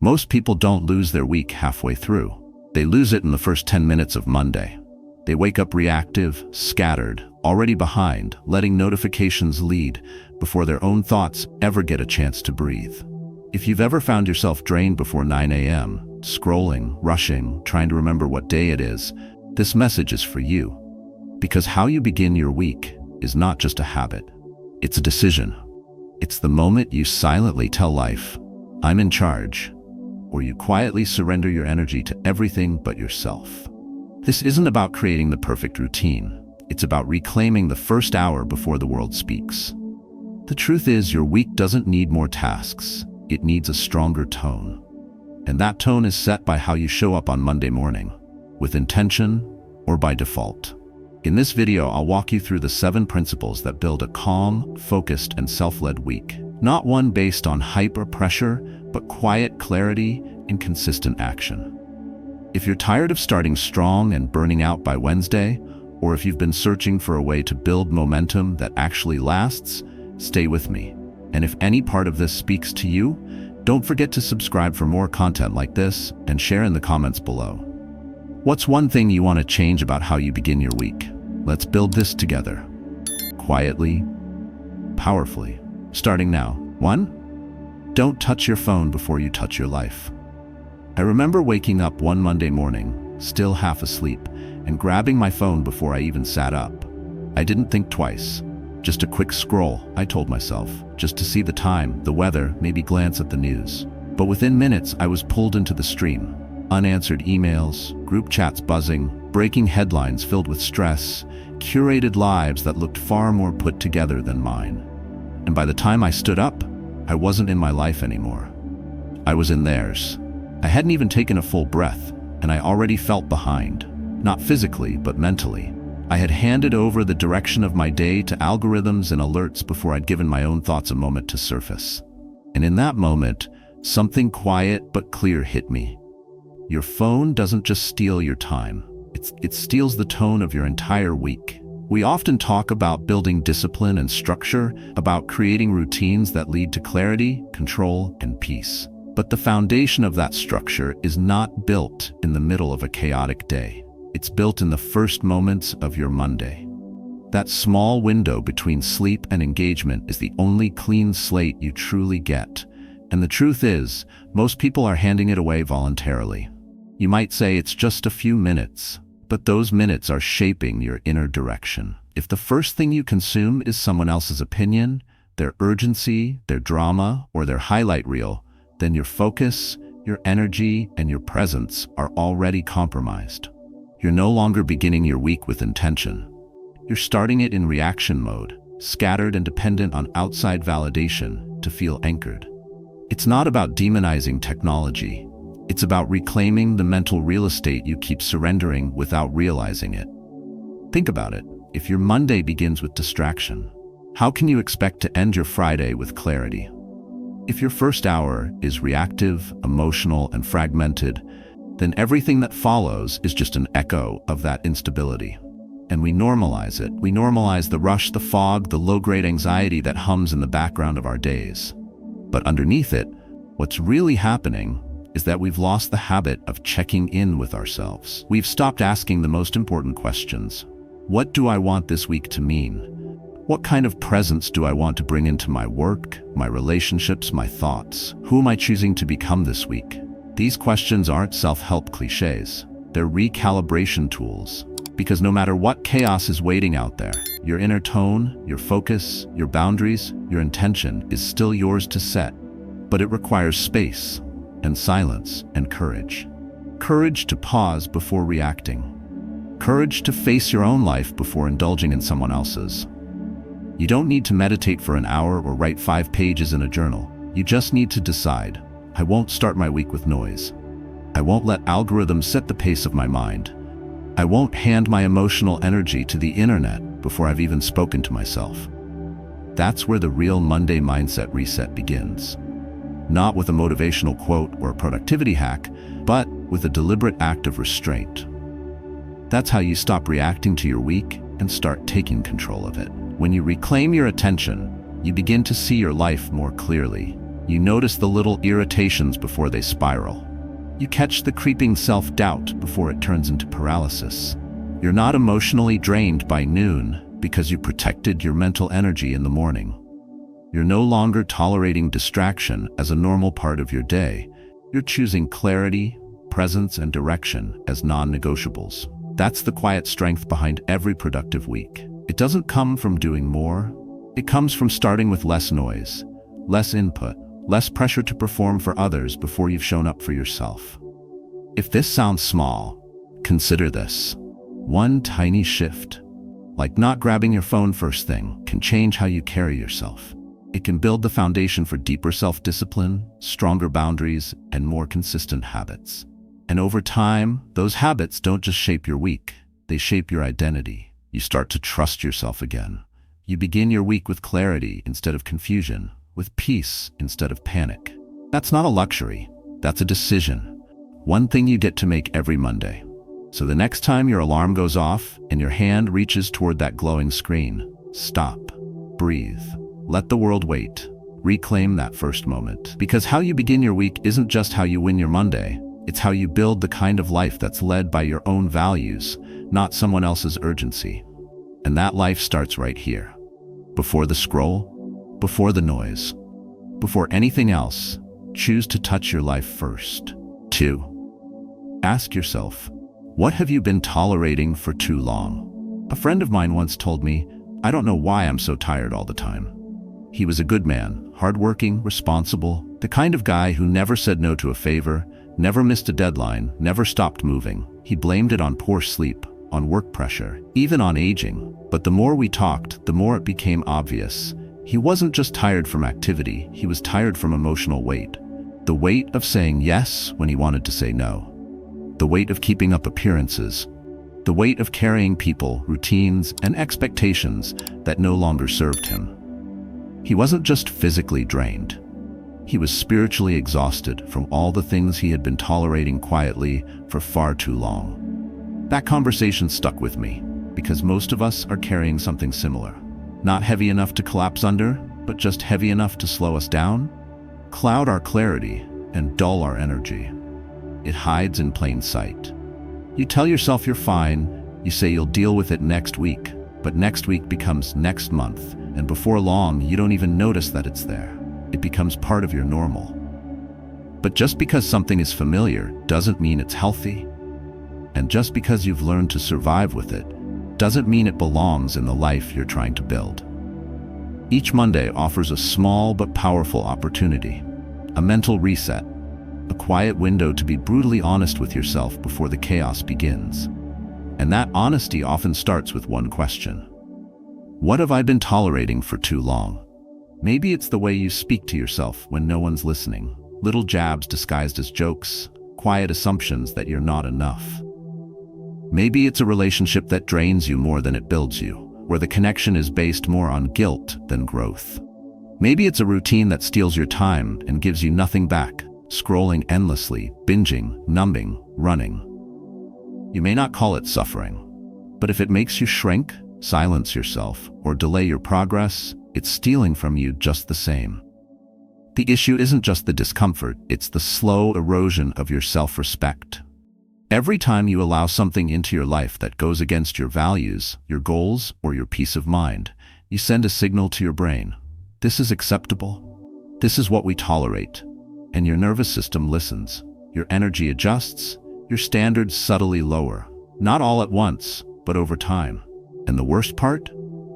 Most people don't lose their week halfway through. They lose it in the first 10 minutes of Monday. They wake up reactive, scattered, already behind, letting notifications lead before their own thoughts ever get a chance to breathe. If you've ever found yourself drained before 9 a.m., scrolling, rushing, trying to remember what day it is, this message is for you. Because how you begin your week is not just a habit. It's a decision. It's the moment you silently tell life, "I'm in charge," or you quietly surrender your energy to everything but yourself. This isn't about creating the perfect routine. It's about reclaiming the first hour before the world speaks. The truth is, your week doesn't need more tasks. It needs a stronger tone. And that tone is set by how you show up on Monday morning, with intention or by default. In this video, I'll walk you through the 7 principles that build a calm, focused, and self-led week. Not one based on hype or pressure, but quiet clarity and consistent action. If you're tired of starting strong and burning out by Wednesday, or if you've been searching for a way to build momentum that actually lasts, stay with me. And if any part of this speaks to you, don't forget to subscribe for more content like this and share in the comments below. What's one thing you want to change about how you begin your week? Let's build this together. Quietly, powerfully. Starting now. 1. Don't touch your phone before you touch your life. I remember waking up one Monday morning, still half asleep, and grabbing my phone before I even sat up. I didn't think twice. Just a quick scroll, I told myself, just to see the time, the weather, maybe glance at the news. But within minutes, I was pulled into the stream. Unanswered emails, group chats buzzing, breaking headlines filled with stress, curated lives that looked far more put together than mine. And by the time I stood up, I wasn't in my life anymore. I was in theirs. I hadn't even taken a full breath, and I already felt behind. Not physically, but mentally. I had handed over the direction of my day to algorithms and alerts before I'd given my own thoughts a moment to surface. And in that moment, something quiet but clear hit me. Your phone doesn't just steal your time. It steals the tone of your entire week. We often talk about building discipline and structure, about creating routines that lead to clarity, control, and peace. But the foundation of that structure is not built in the middle of a chaotic day. It's built in the first moments of your Monday. That small window between sleep and engagement is the only clean slate you truly get. And the truth is, most people are handing it away voluntarily. You might say it's just a few minutes, but those minutes are shaping your inner direction. If the first thing you consume is someone else's opinion, their urgency, their drama, or their highlight reel, then your focus, your energy, and your presence are already compromised. You're no longer beginning your week with intention. You're starting it in reaction mode, scattered and dependent on outside validation to feel anchored. It's not about demonizing technology. It's about reclaiming the mental real estate you keep surrendering without realizing it. Think about it. If your Monday begins with distraction, how can you expect to end your Friday with clarity? If your first hour is reactive, emotional, and fragmented, then everything that follows is just an echo of that instability. And we normalize it. We normalize the rush, the fog, the low-grade anxiety that hums in the background of our days. But underneath it, what's really happening is that we've lost the habit of checking in with ourselves. We've stopped asking the most important questions. What do I want this week to mean? What kind of presence do I want to bring into my work, my relationships, my thoughts? Who am I choosing to become this week? These questions aren't self-help cliches. They're recalibration tools. Because no matter what chaos is waiting out there, your inner tone, your focus, your boundaries, your intention is still yours to set. But it requires space and silence and courage. Courage to pause before reacting. Courage to face your own life before indulging in someone else's. You don't need to meditate for an hour or write 5 pages in a journal. You just need to decide, I won't start my week with noise. I won't let algorithms set the pace of my mind. I won't hand my emotional energy to the internet before I've even spoken to myself. That's where the real Monday mindset reset begins. Not with a motivational quote or a productivity hack, but with a deliberate act of restraint. That's how you stop reacting to your week and start taking control of it. When you reclaim your attention, you begin to see your life more clearly. You notice the little irritations before they spiral. You catch the creeping self-doubt before it turns into paralysis. You're not emotionally drained by noon because you protected your mental energy in the morning. You're no longer tolerating distraction as a normal part of your day. You're choosing clarity, presence, and direction as non-negotiables. That's the quiet strength behind every productive week. It doesn't come from doing more. It comes from starting with less noise, less input, less pressure to perform for others before you've shown up for yourself. If this sounds small, consider this. One tiny shift, like not grabbing your phone first thing, can change how you carry yourself. It can build the foundation for deeper self-discipline, stronger boundaries, and more consistent habits. And over time, those habits don't just shape your week, they shape your identity. You start to trust yourself again. You begin your week with clarity instead of confusion, with peace instead of panic. That's not a luxury, that's a decision. One thing you get to make every Monday. So the next time your alarm goes off and your hand reaches toward that glowing screen, stop, breathe, let the world wait, reclaim that first moment. Because how you begin your week isn't just how you win your Monday, it's how you build the kind of life that's led by your own values, not someone else's urgency. And that life starts right here. Before the scroll, before the noise, before anything else, choose to touch your life first. 2. Ask yourself, what have you been tolerating for too long? A friend of mine once told me, I don't know why I'm so tired all the time. He was a good man, hardworking, responsible, the kind of guy who never said no to a favor, never missed a deadline, never stopped moving. He blamed it on poor sleep, on work pressure, even on aging. But the more we talked, the more it became obvious. He wasn't just tired from activity, he was tired from emotional weight. The weight of saying yes when he wanted to say no. The weight of keeping up appearances. The weight of carrying people, routines, and expectations that no longer served him. He wasn't just physically drained. He was spiritually exhausted from all the things he had been tolerating quietly for far too long. That conversation stuck with me, because most of us are carrying something similar. Not heavy enough to collapse under, but just heavy enough to slow us down, cloud our clarity, and dull our energy. It hides in plain sight. You tell yourself you're fine, you say you'll deal with it next week, but next week becomes next month, and before long, you don't even notice that it's there. It becomes part of your normal. But just because something is familiar doesn't mean it's healthy. And just because you've learned to survive with it doesn't mean it belongs in the life you're trying to build. Each Monday offers a small but powerful opportunity, a mental reset, a quiet window to be brutally honest with yourself before the chaos begins. And that honesty often starts with one question. What have I been tolerating for too long? Maybe it's the way you speak to yourself when no one's listening, little jabs disguised as jokes, quiet assumptions that you're not enough. Maybe it's a relationship that drains you more than it builds you, where the connection is based more on guilt than growth. Maybe it's a routine that steals your time and gives you nothing back, scrolling endlessly, binging, numbing, running. You may not call it suffering, but if it makes you shrink, silence yourself, or delay your progress, it's stealing from you just the same. The issue isn't just the discomfort, it's the slow erosion of your self-respect. Every time you allow something into your life that goes against your values, your goals, or your peace of mind, you send a signal to your brain. This is acceptable. This is what we tolerate. And your nervous system listens. Your energy adjusts. Your standards subtly lower. Not all at once, but over time. And the worst part?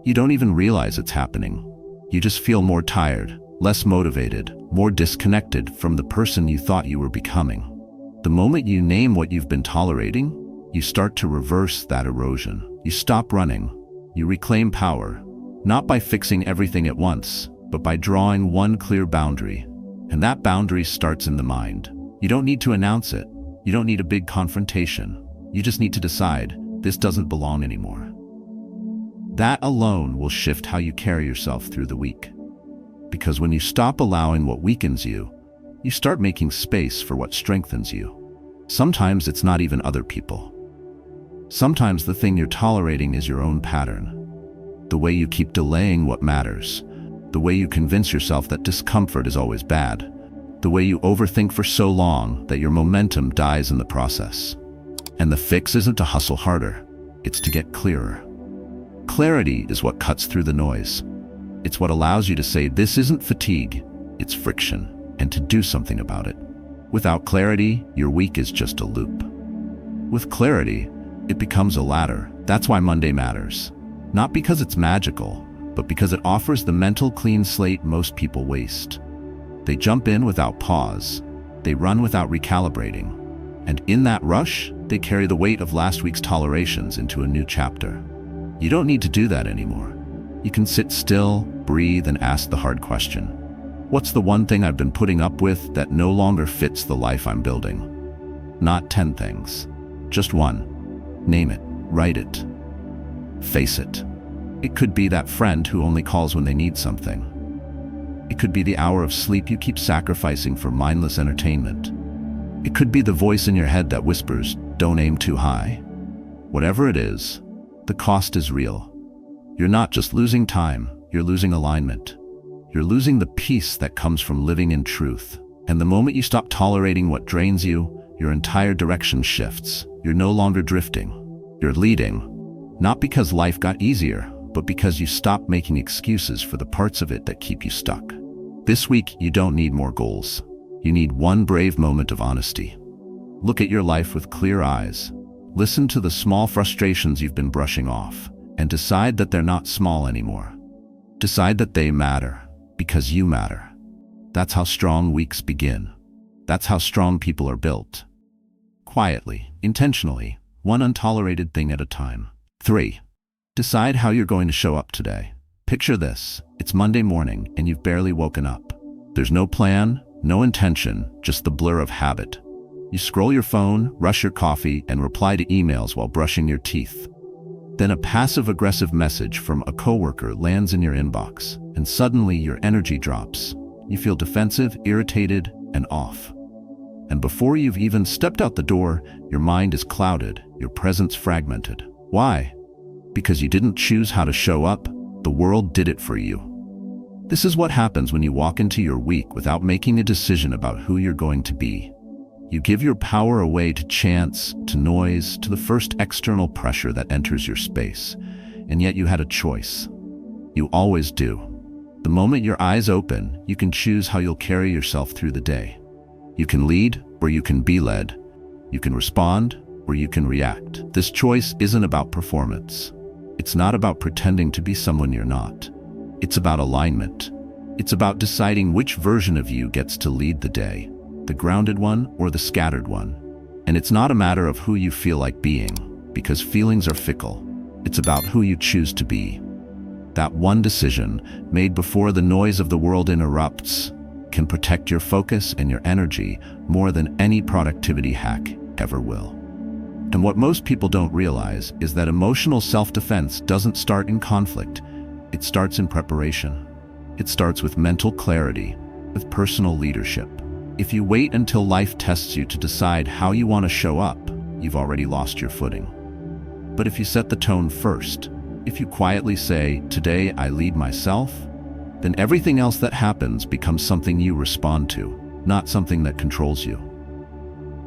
You don't even realize it's happening. You just feel more tired, less motivated, more disconnected from the person you thought you were becoming. The moment you name what you've been tolerating, you start to reverse that erosion. You stop running. You reclaim power, not by fixing everything at once, but by drawing one clear boundary. And that boundary starts in the mind. You don't need to announce it. You don't need a big confrontation. You just need to decide, this doesn't belong anymore. That alone will shift how you carry yourself through the week. Because when you stop allowing what weakens you, you start making space for what strengthens you. Sometimes it's not even other people. Sometimes the thing you're tolerating is your own pattern. The way you keep delaying what matters, The way you convince yourself that discomfort is always bad. The way you overthink for so long that your momentum dies in the process. And the fix isn't to hustle harder, it's to get clearer. Clarity is what cuts through the noise. It's what allows you to say this isn't fatigue, it's friction, and to do something about it. Without clarity, your week is just a loop. With clarity, it becomes a ladder. That's why Monday matters. Not because it's magical, but because it offers the mental clean slate most people waste. They jump in without pause. They run without recalibrating. And in that rush, they carry the weight of last week's tolerations into a new chapter. You don't need to do that anymore. You can sit still, breathe, and ask the hard question. What's the one thing I've been putting up with that no longer fits the life I'm building? Not 10 things, just one. Name it, write it, face it. It could be that friend who only calls when they need something. It could be the hour of sleep you keep sacrificing for mindless entertainment. It could be the voice in your head that whispers, "Don't aim too high." Whatever it is, the cost is real. You're not just losing time, you're losing alignment. You're losing the peace that comes from living in truth. And the moment you stop tolerating what drains you, your entire direction shifts. You're no longer drifting. You're leading. Not because life got easier, but because you stopped making excuses for the parts of it that keep you stuck. This week, you don't need more goals. You need one brave moment of honesty. Look at your life with clear eyes. Listen to the small frustrations you've been brushing off, and decide that they're not small anymore. Decide that they matter, because you matter. That's how strong weeks begin. That's how strong people are built. Quietly, intentionally, one untolerated thing at a time. 3. Decide how you're going to show up today. Picture this. It's Monday morning and you've barely woken up. There's no plan, no intention, just the blur of habit. You scroll your phone, rush your coffee, and reply to emails while brushing your teeth. Then a passive-aggressive message from a coworker lands in your inbox, and suddenly your energy drops. You feel defensive, irritated, and off. And before you've even stepped out the door, your mind is clouded, your presence fragmented. Why? Because you didn't choose how to show up, the world did it for you. This is what happens when you walk into your week without making a decision about who you're going to be. You give your power away to chance, to noise, to the first external pressure that enters your space. And yet you had a choice. You always do. The moment your eyes open, you can choose how you'll carry yourself through the day. You can lead, or you can be led. You can respond, or you can react. This choice isn't about performance. It's not about pretending to be someone you're not. It's about alignment. It's about deciding which version of you gets to lead the day, the grounded one or the scattered one. And it's not a matter of who you feel like being, because feelings are fickle. It's about who you choose to be. That one decision, made before the noise of the world interrupts, can protect your focus and your energy more than any productivity hack ever will. And what most people don't realize is that emotional self-defense doesn't start in conflict. It starts in preparation. It starts with mental clarity, with personal leadership. If you wait until life tests you to decide how you want to show up, you've already lost your footing. But if you set the tone first, if you quietly say, "Today I lead myself," then everything else that happens becomes something you respond to, not something that controls you.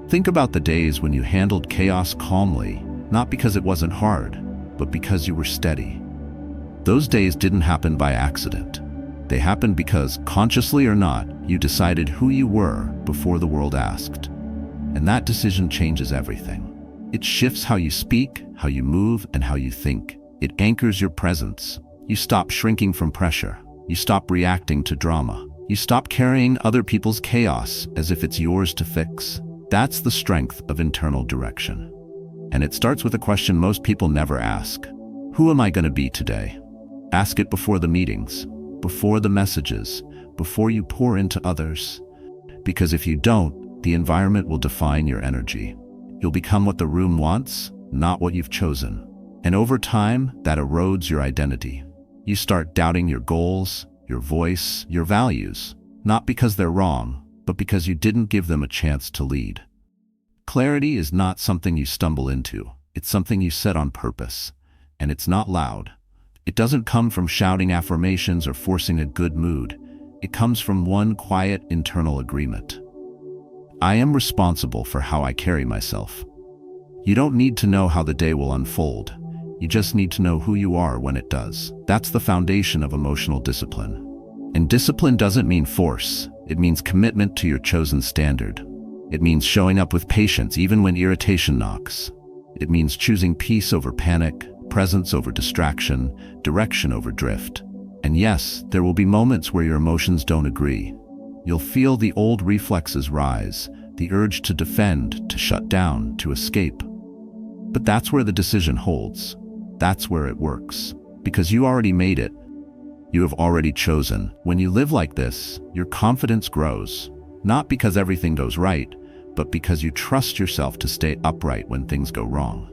Think about the days when you handled chaos calmly, not because it wasn't hard, but because you were steady. Those days didn't happen by accident. They happened because, consciously or not, you decided who you were before the world asked. And that decision changes everything. It shifts how you speak, how you move, and how you think. It anchors your presence. You stop shrinking from pressure. You stop reacting to drama. You stop carrying other people's chaos as if it's yours to fix. That's the strength of internal direction. And it starts with a question most people never ask. Who am I going to be today? Ask it before the meetings, before the messages, before you pour into others. Because if you don't, the environment will define your energy. You'll become what the room wants, not what you've chosen. And over time, that erodes your identity. You start doubting your goals, your voice, your values, not because they're wrong, but because you didn't give them a chance to lead. Clarity is not something you stumble into. It's something you set on purpose. And it's not loud. It doesn't come from shouting affirmations or forcing a good mood. It comes from one quiet internal agreement. I am responsible for how I carry myself. You don't need to know how the day will unfold. You just need to know who you are when it does. That's the foundation of emotional discipline. And discipline doesn't mean force. It means commitment to your chosen standard. It means showing up with patience even when irritation knocks. It means choosing peace over panic, presence over distraction, direction over drift. And yes, there will be moments where your emotions don't agree. You'll feel the old reflexes rise, the urge to defend, to shut down, to escape. But that's where the decision holds. That's where it works. Because you already made it. You have already chosen. When you live like this, your confidence grows. Not because everything goes right, but because you trust yourself to stay upright when things go wrong.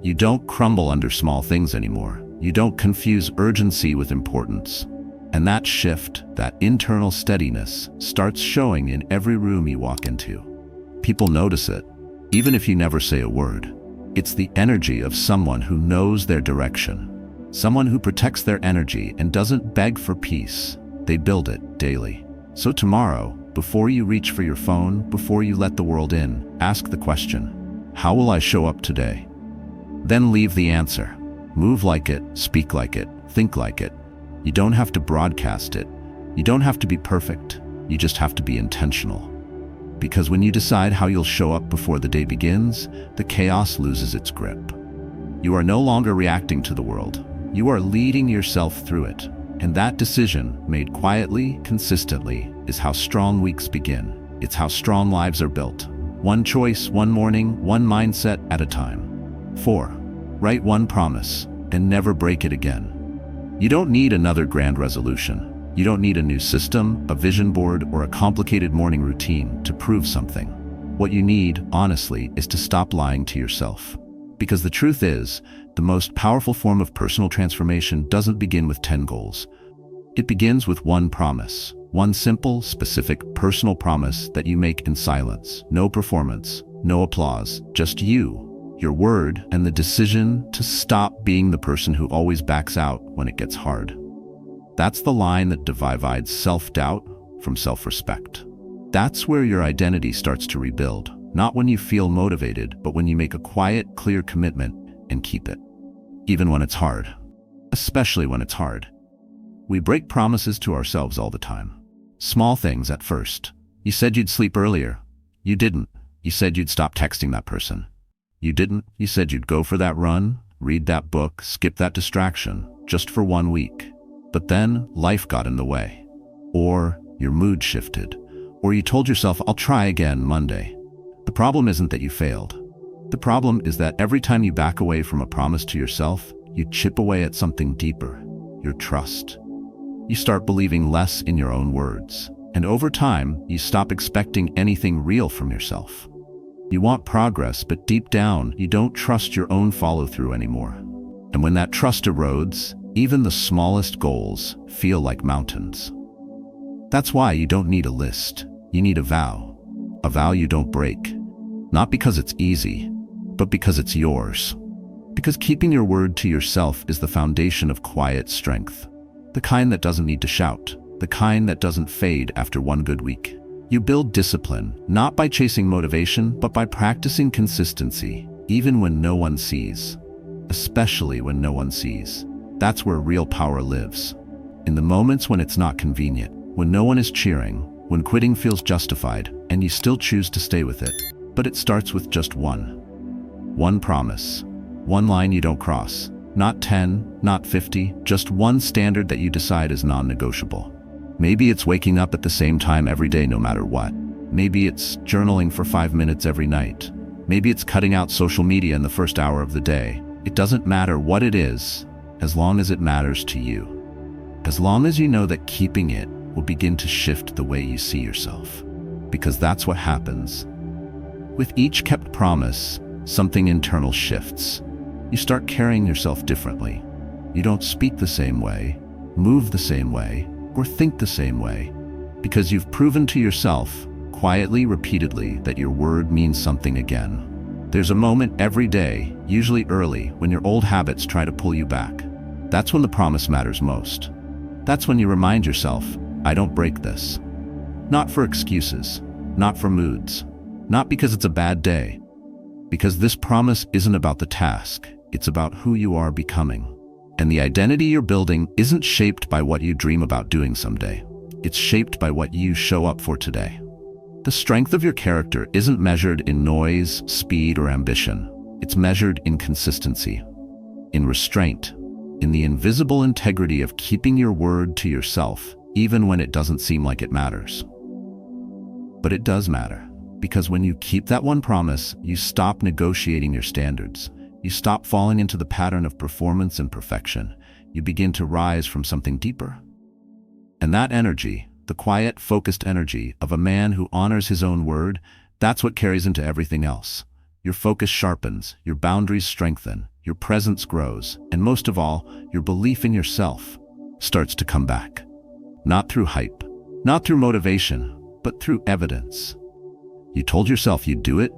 You don't crumble under small things anymore. You don't confuse urgency with importance. And that shift, that internal steadiness, starts showing in every room you walk into. People notice it, even if you never say a word. It's the energy of someone who knows their direction. Someone who protects their energy and doesn't beg for peace. They build it daily. So tomorrow, before you reach for your phone, before you let the world in, ask the question, how will I show up today? Then leave the answer. Move like it, speak like it, think like it. You don't have to broadcast it. You don't have to be perfect. You just have to be intentional. Because when you decide how you'll show up before the day begins, the chaos loses its grip. You are no longer reacting to the world. You are leading yourself through it. And that decision, made quietly, consistently, is how strong weeks begin. It's how strong lives are built. One choice, one morning, one mindset at a time. 4. Write one promise and never break it again. You don't need another grand resolution. You don't need a new system, a vision board, or a complicated morning routine to prove something. What you need, honestly, is to stop lying to yourself. Because the truth is, the most powerful form of personal transformation doesn't begin with 10 goals. It begins with one promise. One simple, specific, personal promise that you make in silence. No performance, no applause, just you, your word, and the decision to stop being the person who always backs out when it gets hard. That's the line that divides self-doubt from self-respect. That's where your identity starts to rebuild, not when you feel motivated, but when you make a quiet, clear commitment and keep it. Even when it's hard. Especially when it's hard. We break promises to ourselves all the time. Small things at first. You said you'd sleep earlier. You didn't. You said you'd stop texting that person. You didn't. You said you'd go for that run, read that book, skip that distraction, just for 1 week. But then life got in the way. Or your mood shifted. Or you told yourself, I'll try again Monday. The problem isn't that you failed. The problem is that every time you back away from a promise to yourself, you chip away at something deeper, your trust. You start believing less in your own words. And over time, you stop expecting anything real from yourself. You want progress, but deep down, you don't trust your own follow-through anymore. And when that trust erodes, even the smallest goals feel like mountains. That's why you don't need a list. You need a vow. A vow you don't break. Not because it's easy, but because it's yours. Because keeping your word to yourself is the foundation of quiet strength. The kind that doesn't need to shout. The kind that doesn't fade after one good week. You build discipline, not by chasing motivation, but by practicing consistency, even when no one sees. Especially when no one sees. That's where real power lives. In the moments when it's not convenient, when no one is cheering, when quitting feels justified, and you still choose to stay with it. But it starts with just one. One promise. One line you don't cross. Not 10, not 50, just one standard that you decide is non-negotiable. Maybe it's waking up at the same time every day no matter what. Maybe it's journaling for 5 minutes every night. Maybe it's cutting out social media in the first hour of the day. It doesn't matter what it is, as long as it matters to you. As long as you know that keeping it will begin to shift the way you see yourself. Because that's what happens. With each kept promise, something internal shifts. You start carrying yourself differently. You don't speak the same way, move the same way, or think the same way. Because you've proven to yourself, quietly, repeatedly, that your word means something again. There's a moment every day, usually early, when your old habits try to pull you back. That's when the promise matters most. That's when you remind yourself, I don't break this. Not for excuses, not for moods, not because it's a bad day. Because this promise isn't about the task, it's about who you are becoming. And the identity you're building isn't shaped by what you dream about doing someday. It's shaped by what you show up for today. The strength of your character isn't measured in noise, speed, or ambition. It's measured in consistency, in restraint, in the invisible integrity of keeping your word to yourself, even when it doesn't seem like it matters. But it does matter, because when you keep that one promise, you stop negotiating your standards. You stop falling into the pattern of performance and perfection. You begin to rise from something deeper. And that energy, the quiet, focused energy of a man who honors his own word, that's what carries into everything else. Your focus sharpens, your boundaries strengthen, your presence grows, and most of all, your belief in yourself starts to come back. Not through hype, not through motivation, but through evidence. You told yourself you'd do it,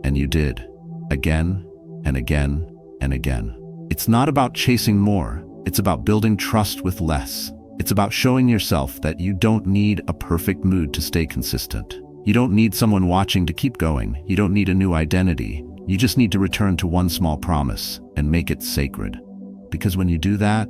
and you did. Again, and again, and again. It's not about chasing more, it's about building trust with less. It's about showing yourself that you don't need a perfect mood to stay consistent. You don't need someone watching to keep going. You don't need a new identity. You just need to return to one small promise and make it sacred. Because when you do that,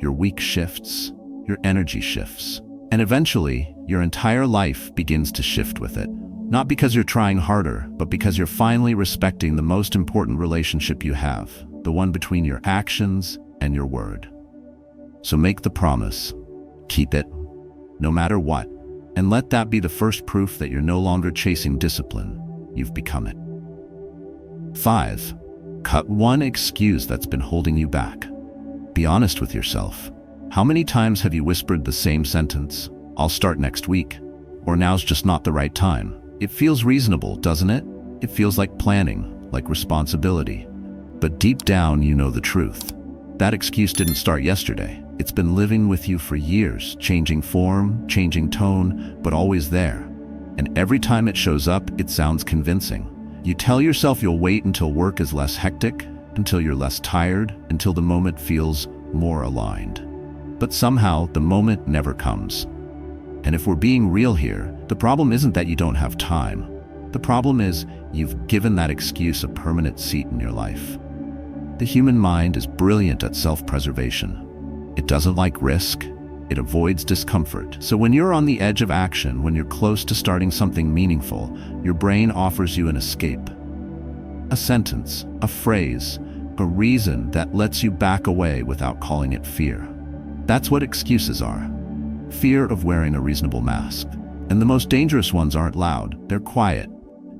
your week shifts, your energy shifts, and eventually, your entire life begins to shift with it. Not because you're trying harder, but because you're finally respecting the most important relationship you have, the one between your actions and your word. So make the promise, keep it, no matter what, and let that be the first proof that you're no longer chasing discipline, you've become it. 5. Cut one excuse that's been holding you back. Be honest with yourself. How many times have you whispered the same sentence, I'll start next week, or now's just not the right time? It feels reasonable, doesn't it? It feels like planning, like responsibility. But deep down, you know the truth. That excuse didn't start yesterday. It's been living with you for years, changing form, changing tone, but always there. And every time it shows up, it sounds convincing. You tell yourself you'll wait until work is less hectic, until you're less tired, until the moment feels more aligned. But somehow, the moment never comes. And if we're being real here, the problem isn't that you don't have time. The problem is you've given that excuse a permanent seat in your life. The human mind is brilliant at self-preservation. It doesn't like risk. It avoids discomfort. So when you're on the edge of action, when you're close to starting something meaningful, your brain offers you an escape. A sentence, a phrase, a reason that lets you back away without calling it fear. That's what excuses are. Fear of wearing a reasonable mask. And the most dangerous ones aren't loud, they're quiet.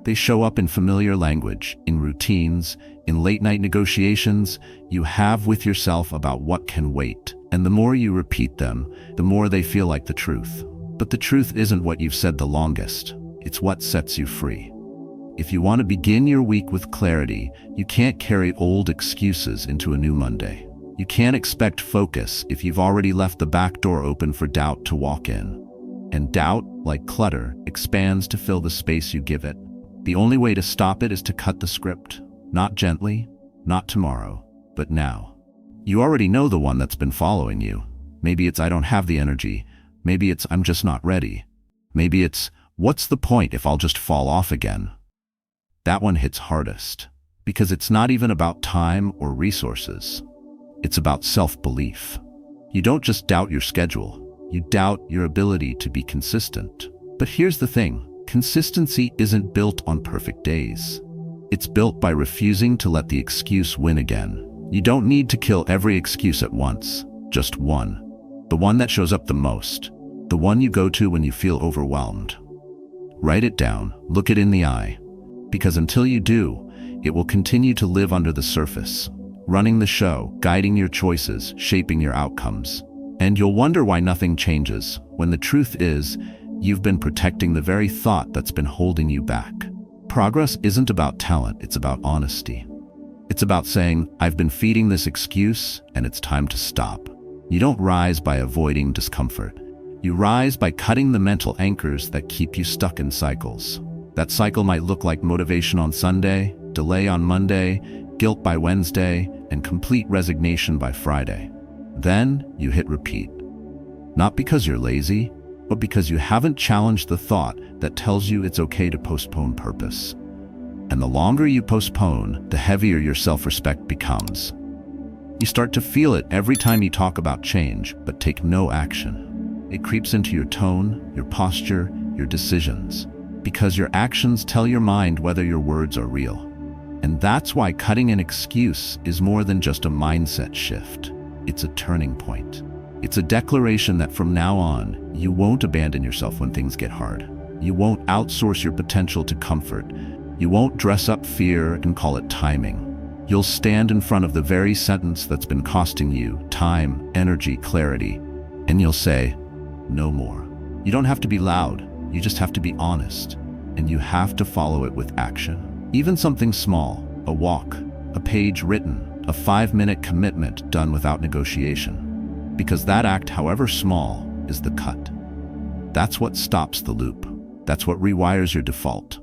They show up in familiar language, in routines, in late-night negotiations you have with yourself about what can wait. And the more you repeat them, the more they feel like the truth. But the truth isn't what you've said the longest. It's what sets you free. If you want to begin your week with clarity, you can't carry old excuses into a new Monday. You can't expect focus if you've already left the back door open for doubt to walk in. And doubt, like clutter, expands to fill the space you give it. The only way to stop it is to cut the script. Not gently, not tomorrow, but now. You already know the one that's been following you. Maybe it's I don't have the energy. Maybe it's I'm just not ready. Maybe it's what's the point if I'll just fall off again? That one hits hardest because it's not even about time or resources. It's about self-belief. You don't just doubt your schedule. You doubt your ability to be consistent. But here's the thing. Consistency isn't built on perfect days. It's built by refusing to let the excuse win again. You don't need to kill every excuse at once, just one. The one that shows up the most. The one you go to when you feel overwhelmed. Write it down, look it in the eye. Because until you do, it will continue to live under the surface, running the show, guiding your choices, shaping your outcomes. And you'll wonder why nothing changes, when the truth is, you've been protecting the very thought that's been holding you back. Progress isn't about talent, it's about honesty. It's about saying, I've been feeding this excuse and it's time to stop. You don't rise by avoiding discomfort. You rise by cutting the mental anchors that keep you stuck in cycles. That cycle might look like motivation on Sunday, delay on Monday, guilt by Wednesday, and complete resignation by Friday. Then you hit repeat. Not because you're lazy, but because you haven't challenged the thought that tells you it's okay to postpone purpose. And the longer you postpone, the heavier your self-respect becomes. You start to feel it every time you talk about change, but take no action. It creeps into your tone, your posture, your decisions, because your actions tell your mind whether your words are real. And that's why cutting an excuse is more than just a mindset shift. It's a turning point. It's a declaration that from now on, you won't abandon yourself when things get hard. You won't outsource your potential to comfort. You won't dress up fear and call it timing. You'll stand in front of the very sentence that's been costing you time, energy, clarity, and you'll say, no more. You don't have to be loud. You just have to be honest. And you have to follow it with action. Even something small, a walk, a page written, a 5-minute commitment done without negotiation. Because that act, however small, is the cut. That's what stops the loop. That's what rewires your default.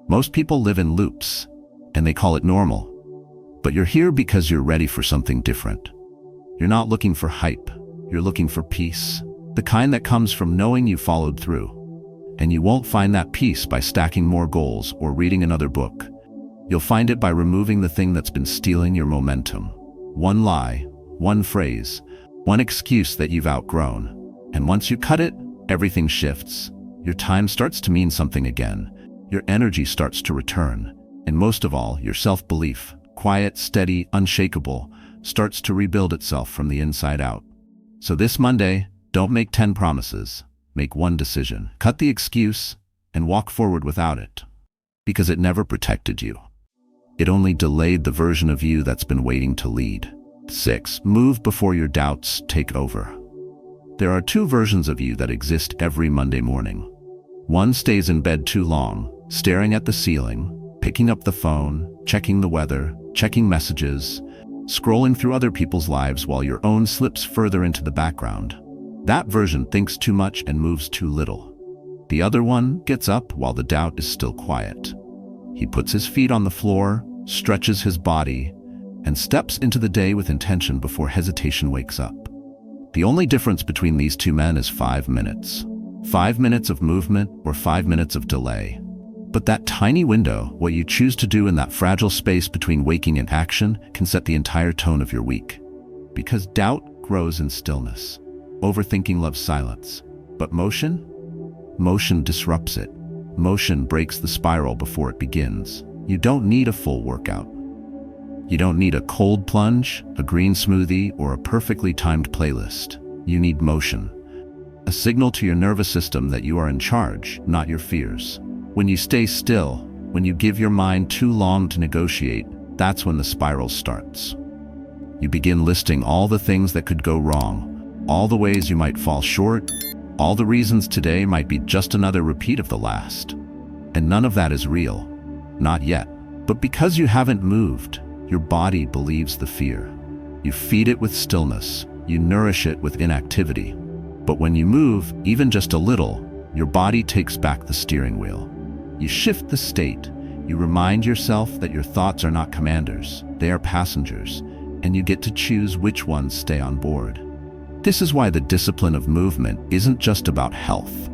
Most people live in loops, and they call it normal. But you're here because you're ready for something different. You're not looking for hype. You're looking for peace. The kind that comes from knowing you followed through. And you won't find that peace by stacking more goals or reading another book. You'll find it by removing the thing that's been stealing your momentum. One lie, one phrase, one excuse that you've outgrown. And once you cut it, everything shifts. Your time starts to mean something again. Your energy starts to return. And most of all, your self-belief, quiet, steady, unshakable, starts to rebuild itself from the inside out. So this Monday, don't make 10 promises. Make one decision. Cut the excuse and walk forward without it. Because it never protected you. It only delayed the version of you that's been waiting to lead. 6. Move before your doubts take over. There are 2 versions of you that exist every Monday morning. One stays in bed too long, staring at the ceiling, picking up the phone, checking the weather, checking messages, scrolling through other people's lives while your own slips further into the background. That version thinks too much and moves too little. The other one gets up while the doubt is still quiet. He puts his feet on the floor, stretches his body, and steps into the day with intention before hesitation wakes up. The only difference between these 2 men is 5 minutes. 5 minutes of movement or 5 minutes of delay. But that tiny window, what you choose to do in that fragile space between waking and action, can set the entire tone of your week. Because doubt grows in stillness. Overthinking loves silence. But motion? Motion disrupts it. Motion breaks the spiral before it begins. You don't need a full workout. You don't need a cold plunge, a green smoothie, or a perfectly timed playlist. You need motion. A signal to your nervous system that you are in charge, not your fears. When you stay still, when you give your mind too long to negotiate, that's when the spiral starts. You begin listing all the things that could go wrong, all the ways you might fall short, all the reasons today might be just another repeat of the last. And none of that is real. Not yet. But because you haven't moved, your body believes the fear. You feed it with stillness. You nourish it with inactivity. But when you move, even just a little, your body takes back the steering wheel. You shift the state. You remind yourself that your thoughts are not commanders. They are passengers. And you get to choose which ones stay on board. This is why the discipline of movement isn't just about health.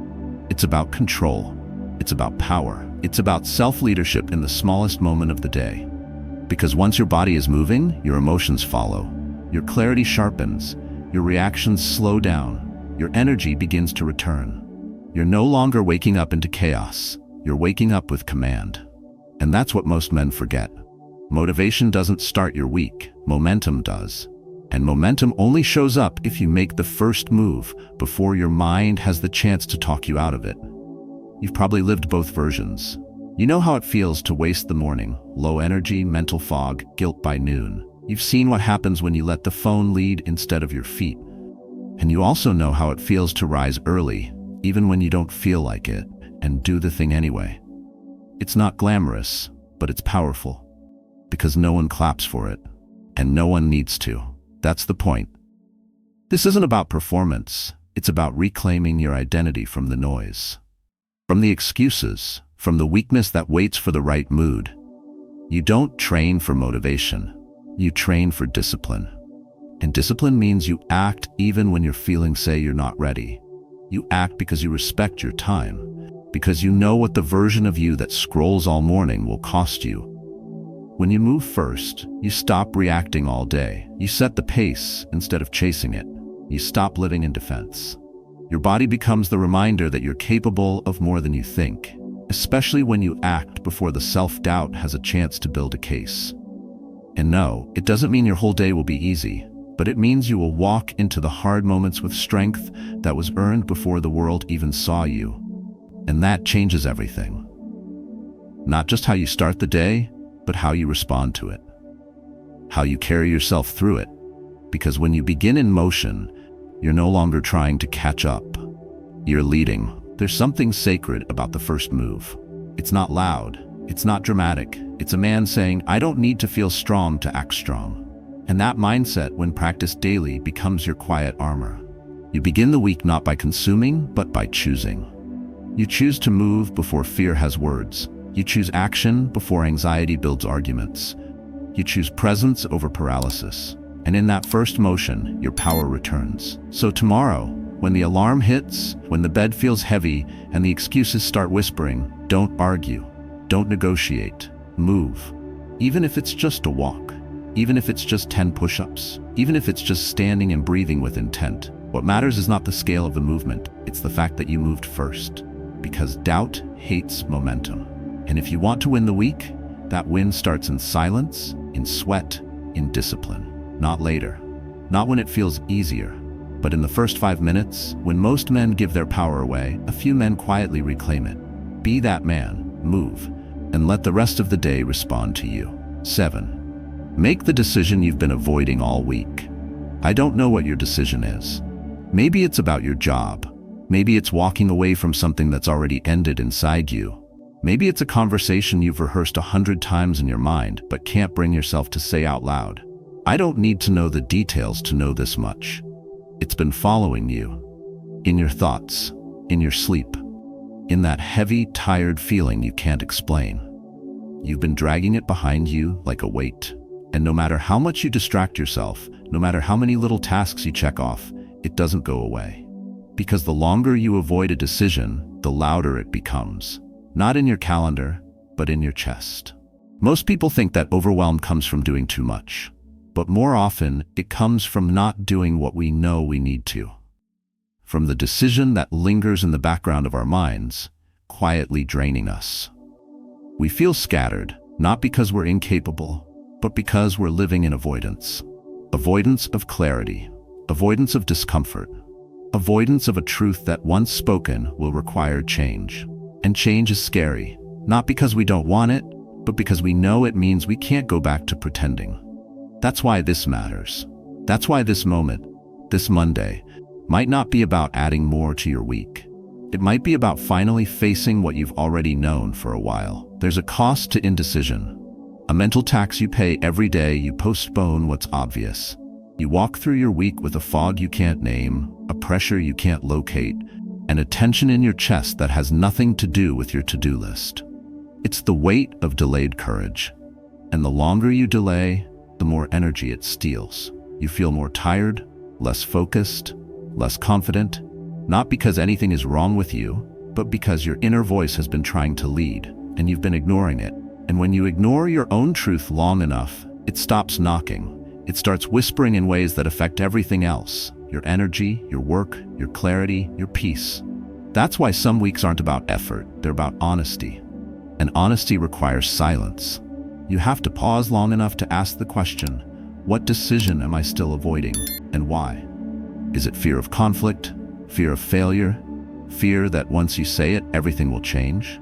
It's about control. It's about power. It's about self-leadership in the smallest moment of the day. Because once your body is moving, your emotions follow. Your clarity sharpens. Your reactions slow down. Your energy begins to return. You're no longer waking up into chaos. You're waking up with command. And that's what most men forget. Motivation doesn't start your week. Momentum does. And momentum only shows up if you make the first move before your mind has the chance to talk you out of it. You've probably lived both versions. You know how it feels to waste the morning, low energy, mental fog, guilt by noon. You've seen what happens when you let the phone lead instead of your feet. And you also know how it feels to rise early, even when you don't feel like it, and do the thing anyway. It's not glamorous, but it's powerful. Because no one claps for it, and no one needs to. That's the point. This isn't about performance. It's about reclaiming your identity from the noise. From the excuses, from the weakness that waits for the right mood. You don't train for motivation. You train for discipline. And discipline means you act even when your feelings say you're not ready. You act because you respect your time, because you know what the version of you that scrolls all morning will cost you. When you move first, you stop reacting all day. You set the pace instead of chasing it. You stop living in defense. Your body becomes the reminder that you're capable of more than you think, especially when you act before the self-doubt has a chance to build a case. And no, it doesn't mean your whole day will be easy, but it means you will walk into the hard moments with strength that was earned before the world even saw you. And that changes everything. Not just how you start the day, but how you respond to it. How you carry yourself through it. Because when you begin in motion, you're no longer trying to catch up. You're leading. There's something sacred about the first move. It's not loud. It's not dramatic. It's a man saying, I don't need to feel strong to act strong. And that mindset, when practiced daily, becomes your quiet armor. You begin the week not by consuming, but by choosing. You choose to move before fear has words. You choose action before anxiety builds arguments. You choose presence over paralysis. And in that first motion, your power returns. So tomorrow, when the alarm hits, when the bed feels heavy and the excuses start whispering, don't argue, don't negotiate, move. Even if it's just a walk, even if it's just 10 push-ups, even if it's just standing and breathing with intent. What matters is not the scale of the movement, it's the fact that you moved first. Because doubt hates momentum. And if you want to win the week, that win starts in silence, in sweat, in discipline. Not later. Not when it feels easier. But in the first 5 minutes, when most men give their power away, a few men quietly reclaim it. Be that man, move, and let the rest of the day respond to you. 7. Make the decision you've been avoiding all week. I don't know what your decision is. Maybe it's about your job. Maybe it's walking away from something that's already ended inside you. Maybe it's a conversation you've rehearsed 100 times in your mind, but can't bring yourself to say out loud. I don't need to know the details to know this much. It's been following you. In your thoughts, in your sleep, in that heavy, tired feeling you can't explain. You've been dragging it behind you like a weight. And no matter how much you distract yourself, no matter how many little tasks you check off, it doesn't go away. Because the longer you avoid a decision, the louder it becomes. Not in your calendar, but in your chest. Most people think that overwhelm comes from doing too much. But more often, it comes from not doing what we know we need to. From the decision that lingers in the background of our minds, quietly draining us. We feel scattered, not because we're incapable, but because we're living in avoidance. Avoidance of clarity, avoidance of discomfort, avoidance of a truth that once spoken will require change. And change is scary, not because we don't want it, but because we know it means we can't go back to pretending. That's why this matters. That's why this moment, this Monday, might not be about adding more to your week. It might be about finally facing what you've already known for a while. There's a cost to indecision. A mental tax you pay every day you postpone what's obvious. You walk through your week with a fog you can't name, a pressure you can't locate, and a tension in your chest that has nothing to do with your to-do list. It's the weight of delayed courage. And the longer you delay, the more energy it steals. You feel more tired, less focused, less confident, not because anything is wrong with you, but because your inner voice has been trying to lead, and you've been ignoring it. And when you ignore your own truth long enough, it stops knocking. It starts whispering in ways that affect everything else. Your energy, your work, your clarity, your peace. That's why some weeks aren't about effort, they're about honesty. And honesty requires silence. You have to pause long enough to ask the question, what decision am I still avoiding, and why? Is it fear of conflict, fear of failure, fear that once you say it, everything will change?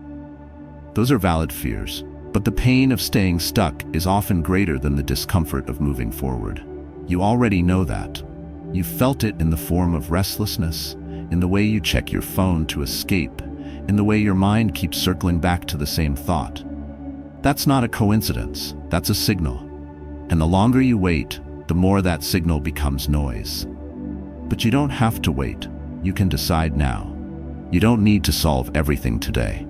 Those are valid fears, but the pain of staying stuck is often greater than the discomfort of moving forward. You already know that. You've felt it in the form of restlessness, in the way you check your phone to escape, in the way your mind keeps circling back to the same thought. That's not a coincidence, that's a signal. And the longer you wait, the more that signal becomes noise. But you don't have to wait, you can decide now. You don't need to solve everything today.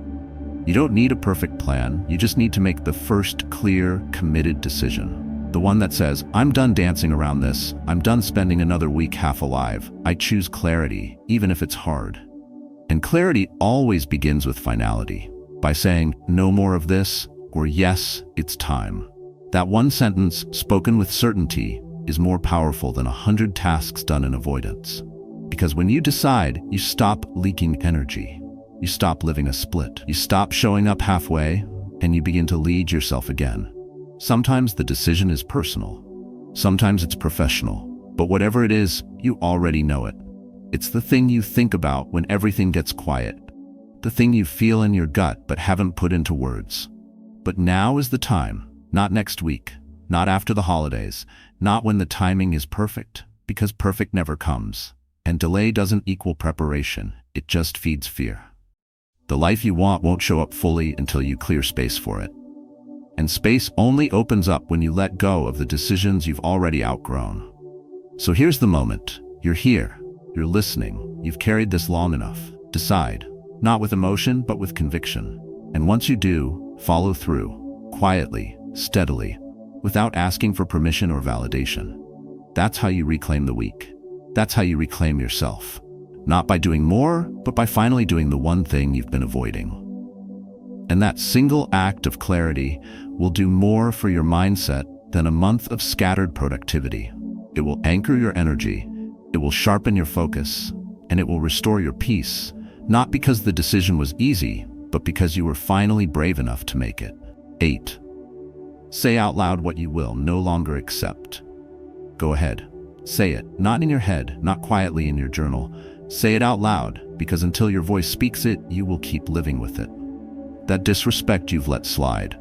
You don't need a perfect plan, you just need to make the first clear, committed decision. The one that says, I'm done dancing around this. I'm done spending another week half alive. I choose clarity, even if it's hard. And clarity always begins with finality, by saying, no more of this, or yes, it's time. That one sentence, spoken with certainty, is more powerful than 100 tasks done in avoidance. Because when you decide, you stop leaking energy. You stop living a split. You stop showing up halfway, and you begin to lead yourself again. Sometimes the decision is personal. Sometimes it's professional. But whatever it is, you already know it. It's the thing you think about when everything gets quiet. The thing you feel in your gut but haven't put into words. But now is the time, not next week, not after the holidays, not when the timing is perfect, because perfect never comes. And delay doesn't equal preparation, it just feeds fear. The life you want won't show up fully until you clear space for it. And space only opens up when you let go of the decisions you've already outgrown. So here's the moment. You're here. You're listening. You've carried this long enough. Decide. Not with emotion, but with conviction. And once you do, follow through. Quietly, steadily, without asking for permission or validation. That's how you reclaim the week. That's how you reclaim yourself. Not by doing more, but by finally doing the one thing you've been avoiding. And that single act of clarity will do more for your mindset than a month of scattered productivity. It will anchor your energy, it will sharpen your focus, and it will restore your peace, not because the decision was easy, but because you were finally brave enough to make it. 8. Say out loud what you will no longer accept. Go ahead. Say it, not in your head, not quietly in your journal. Say it out loud, because until your voice speaks it, you will keep living with it. That disrespect you've let slide,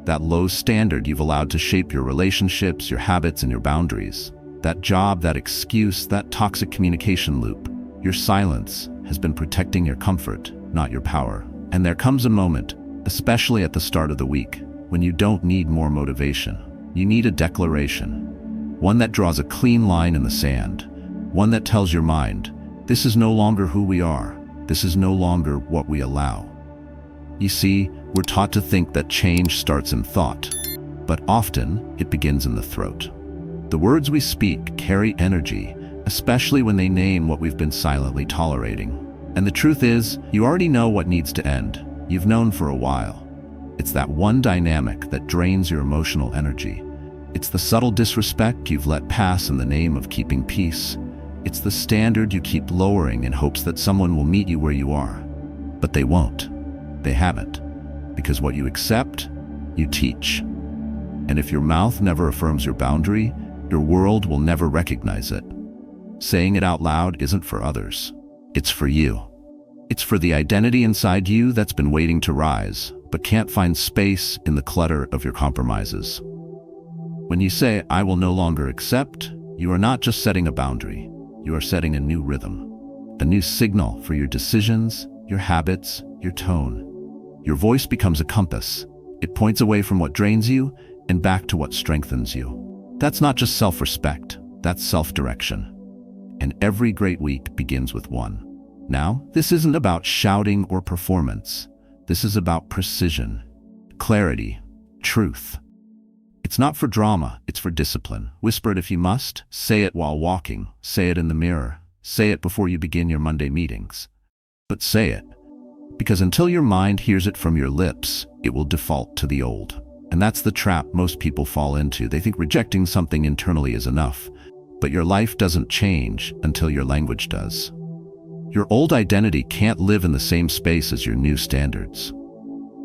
that low standard you've allowed to shape your relationships, your habits, and your boundaries, that job, that excuse, that toxic communication loop, your silence has been protecting your comfort, not your power. And there comes a moment, especially at the start of the week, when you don't need more motivation. You need a declaration, one that draws a clean line in the sand, one that tells your mind, this is no longer who we are, this is no longer what we allow. You see, we're taught to think that change starts in thought, but often it begins in the throat. The words we speak carry energy, especially when they name what we've been silently tolerating. And the truth is, you already know what needs to end. You've known for a while. It's that one dynamic that drains your emotional energy. It's the subtle disrespect you've let pass in the name of keeping peace. It's the standard you keep lowering in hopes that someone will meet you where you are. But they won't. They haven't. Because what you accept, you teach. And if your mouth never affirms your boundary, your world will never recognize it. Saying it out loud isn't for others. It's for you. It's for the identity inside you that's been waiting to rise, but can't find space in the clutter of your compromises. When you say, I will no longer accept, you are not just setting a boundary. You are setting a new rhythm, a new signal for your decisions, your habits, your tone. Your voice becomes a compass. It points away from what drains you and back to what strengthens you. That's not just self-respect, that's self-direction. And every great week begins with one. Now, this isn't about shouting or performance. This is about precision, clarity, truth. It's not for drama, it's for discipline. Whisper it if you must. Say it while walking. Say it in the mirror. Say it before you begin your Monday meetings. But say it. Because until your mind hears it from your lips, it will default to the old. And that's the trap most people fall into. They think rejecting something internally is enough. But your life doesn't change until your language does. Your old identity can't live in the same space as your new standards.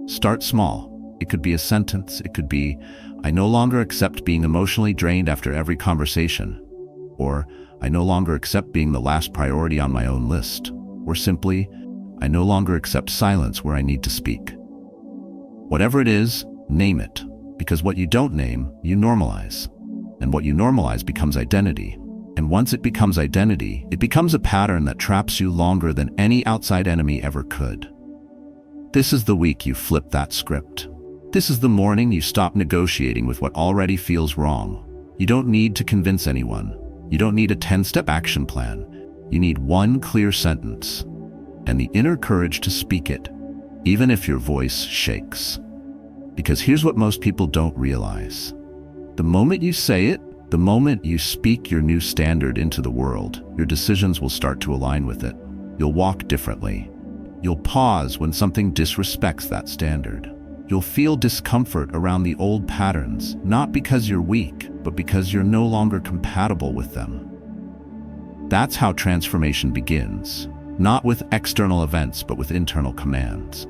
Start small. It could be a sentence. It could be, I no longer accept being emotionally drained after every conversation. Or, I no longer accept being the last priority on my own list. Or simply, I no longer accept silence where I need to speak. Whatever it is, name it. Because what you don't name, you normalize. And what you normalize becomes identity. And once it becomes identity, it becomes a pattern that traps you longer than any outside enemy ever could. This is the week you flip that script. This is the morning you stop negotiating with what already feels wrong. You don't need to convince anyone. You don't need a 10-step action plan. You need one clear sentence and the inner courage to speak it, even if your voice shakes. Because here's what most people don't realize. The moment you say it, the moment you speak your new standard into the world, your decisions will start to align with it. You'll walk differently. You'll pause when something disrespects that standard. You'll feel discomfort around the old patterns, not because you're weak, but because you're no longer compatible with them. That's how transformation begins, not with external events, but with internal commands.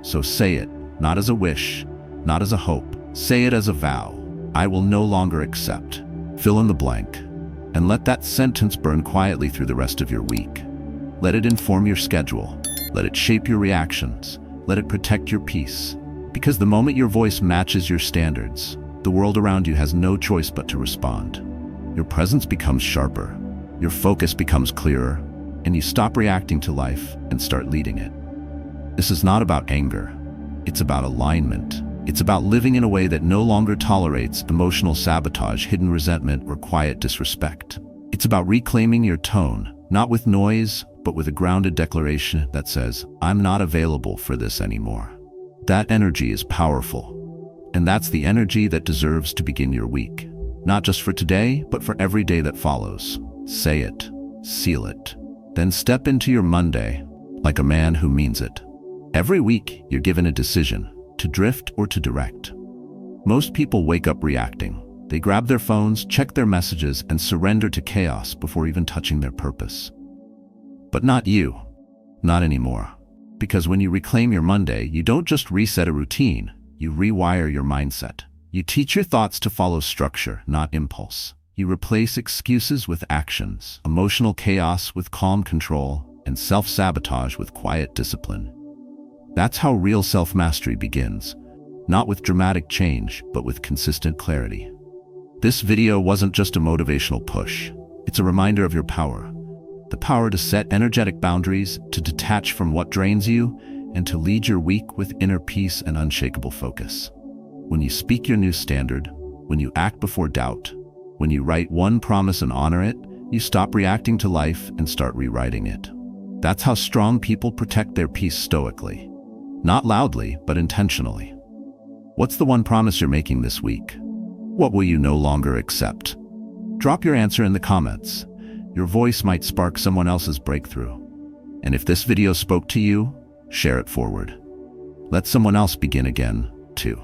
So say it, not as a wish, not as a hope. Say it as a vow. I will no longer accept. Fill in the blank, and let that sentence burn quietly through the rest of your week. Let it inform your schedule. Let it shape your reactions. Let it protect your peace. Because the moment your voice matches your standards, the world around you has no choice but to respond. Your presence becomes sharper. Your focus becomes clearer, and you stop reacting to life and start leading it. This is not about anger. It's about alignment. It's about living in a way that no longer tolerates emotional sabotage, hidden resentment, or quiet disrespect. It's about reclaiming your tone, not with noise, but with a grounded declaration that says, I'm not available for this anymore. That energy is powerful, and that's the energy that deserves to begin your week. Not just for today, but for every day that follows. Say it, seal it, then step into your Monday like a man who means it. Every week, you're given a decision, to drift or to direct. Most people wake up reacting. They grab their phones, check their messages, and surrender to chaos before even touching their purpose. But not you. Not anymore. Because when you reclaim your Monday, you don't just reset a routine, you rewire your mindset. You teach your thoughts to follow structure, not impulse. You replace excuses with actions, emotional chaos with calm control, and self-sabotage with quiet discipline. That's how real self-mastery begins, not with dramatic change, but with consistent clarity. This video wasn't just a motivational push. It's a reminder of your power. The power to set energetic boundaries, to detach from what drains you, and to lead your week with inner peace and unshakable focus. When you speak your new standard, when you act before doubt, when you write one promise and honor it, you stop reacting to life and start rewriting it. That's how strong people protect their peace stoically. Not loudly, but intentionally. What's the one promise you're making this week? What will you no longer accept? Drop your answer in the comments. Your voice might spark someone else's breakthrough. And if this video spoke to you, share it forward. Let someone else begin again, too.